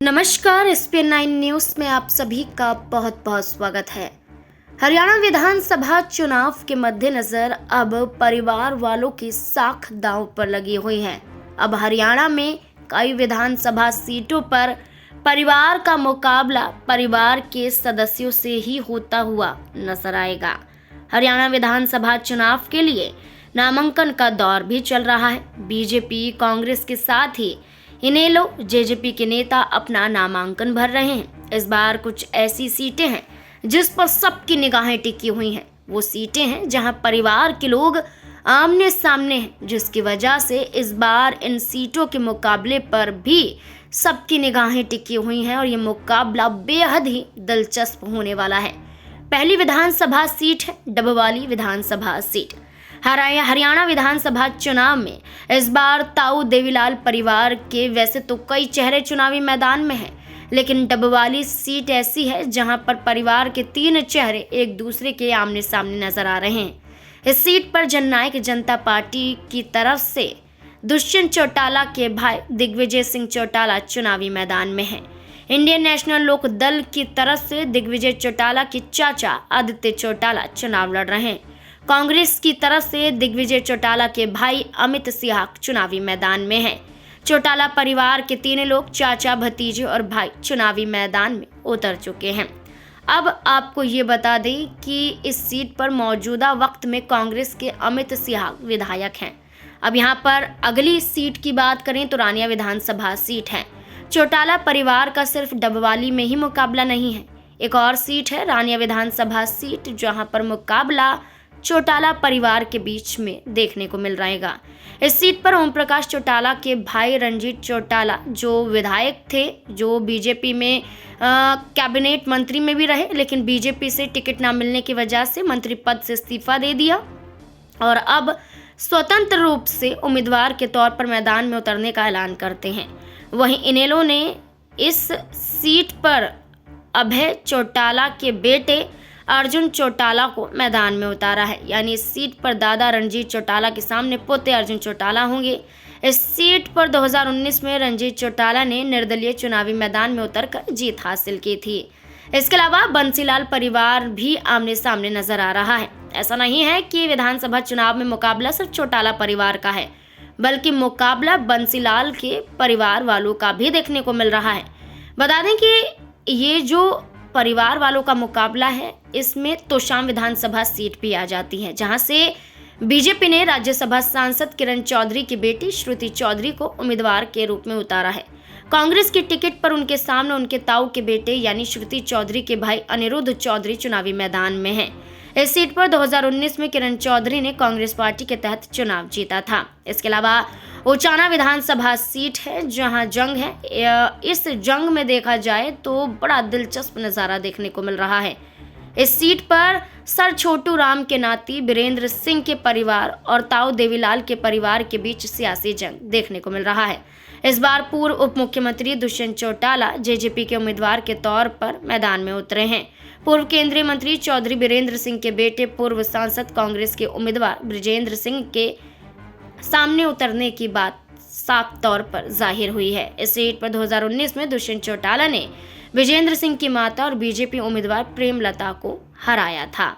नमस्कार, SPN9 news में आप सभी का बहुत बहुत स्वागत है। हरियाणा विधानसभा चुनाव के मद्देनजर अब परिवार वालों की साख दांव पर लगी हुई है। अब हरियाणा में कई विधानसभा सीटों पर परिवार का मुकाबला परिवार के सदस्यों से ही होता हुआ नजर आएगा। हरियाणा विधानसभा चुनाव के लिए नामांकन का दौर भी चल रहा है। बीजेपी, कांग्रेस के साथ ही इनेलो, जेजेपी के नेता अपना नामांकन भर रहे हैं। इस बार कुछ ऐसी सीटें हैं जिस पर सबकी निगाहें टिकी हुई हैं। वो सीटें हैं जहां परिवार के लोग आमने सामने हैं, जिसकी वजह से इस बार इन सीटों के मुकाबले पर भी सबकी निगाहें टिकी हुई हैं और ये मुकाबला बेहद ही दिलचस्प होने वाला है। पहली विधानसभा सीट है डबवाली विधानसभा सीट। हरियाणा विधानसभा चुनाव में इस बार ताऊ देवीलाल परिवार के वैसे तो कई चेहरे चुनावी मैदान में हैं, लेकिन डबवाली सीट ऐसी है जहां पर परिवार के 3 चेहरे एक दूसरे के आमने सामने नजर आ रहे हैं। इस सीट पर जननायक जनता पार्टी की तरफ से दुष्यंत चौटाला के भाई दिग्विजय सिंह चौटाला चुनावी मैदान में हैं। इंडियन नेशनल लोक दल की तरफ से दिग्विजय चौटाला के चाचा आदित्य चौटाला चुनाव लड़ रहे हैं। कांग्रेस की तरफ से दिग्विजय चौटाला के भाई अमित सिंह चुनावी मैदान में हैं। चौटाला परिवार के 3 लोग, चाचा, भतीजे और भाई, चुनावी मैदान में उतर चुके हैं। अब आपको ये बता दें कि इस सीट पर मौजूदा वक्त में कांग्रेस के अमित सिंह विधायक हैं। अब यहाँ पर अगली सीट की बात करें तो रानिया विधानसभा सीट है। चौटाला परिवार का सिर्फ डबवाली में ही मुकाबला नहीं है, एक और सीट है रानिया विधानसभा सीट, जहाँ पर मुकाबला चौटाला परिवार के बीच में देखने को मिल रहेगा। इस सीट पर ओम प्रकाश चौटाला के भाई रंजीत चौटाला, जो विधायक थे, जो बीजेपी में कैबिनेट मंत्री में भी रहे, लेकिन बीजेपी से टिकट ना मिलने की वजह से मंत्री पद से इस्तीफा दे दिया और अब स्वतंत्र रूप से उम्मीदवार के तौर पर मैदान में उतरने का ऐलान करते हैं। वहीं इनेलो ने इस सीट पर अभय चौटाला के बेटे अर्जुन चौटाला को मैदान में उतारा है, यानी इस सीट पर दादा रणजीत चौटाला के सामने पोते अर्जुन चौटाला होंगे। इस सीट पर 2019 में रणजीत चौटाला ने निर्दलीय चुनावी मैदान में उतरकर जीत हासिल की थी। इसके अलावा बंसीलाल परिवार भी आमने सामने नजर आ रहा है। ऐसा नहीं है कि विधानसभा चुनाव में मुकाबला सिर्फ चौटाला परिवार का है, बल्कि मुकाबला बंसीलाल के परिवार वालों का भी देखने को मिल रहा है। बता दें कि ये जो परिवार वालों का मुकाबला है, इसमें तोशाम विधानसभा सीट भी आ जाती है, जहां से बीजेपी ने राज्यसभा सांसद किरण चौधरी की बेटी श्रुति चौधरी को उम्मीदवार के रूप में उतारा है। कांग्रेस की टिकट पर उनके सामने उनके ताऊ के बेटे यानी श्रुति चौधरी के भाई अनिरुद्ध चौधरी चुनावी मैदान में हैं। इस सीट पर 2019 में किरण चौधरी ने कांग्रेस पार्टी के तहत चुनाव जीता था। इसके अलावा उचाना विधानसभा सीट है, जहां जंग है। इस जंग में देखा जाए तो बड़ा दिलचस्प नज़ारा देखने को मिल रहा है। इस सीट पर सर छोटू राम के नाती बीरेंद्र सिंह के परिवार और ताऊ देवीलाल के परिवार के बीच सियासी जंग देखने को मिल रहा है। इस बार पूर्व उप मुख्यमंत्री दुष्यंत चौटाला जेजेपी के उम्मीदवार के तौर पर मैदान में उतरे हैं। पूर्व केंद्रीय मंत्री चौधरी बीरेंद्र सिंह के बेटे पूर्व सांसद कांग्रेस के उम्मीदवार बृजेंद्र सिंह के सामने उतरने की बात साफ तौर पर जाहिर हुई है। इस सीट पर 2019 में दुष्यंत चौटाला ने विजेंद्र सिंह की माता और बीजेपी उम्मीदवार प्रेमलता को हराया था।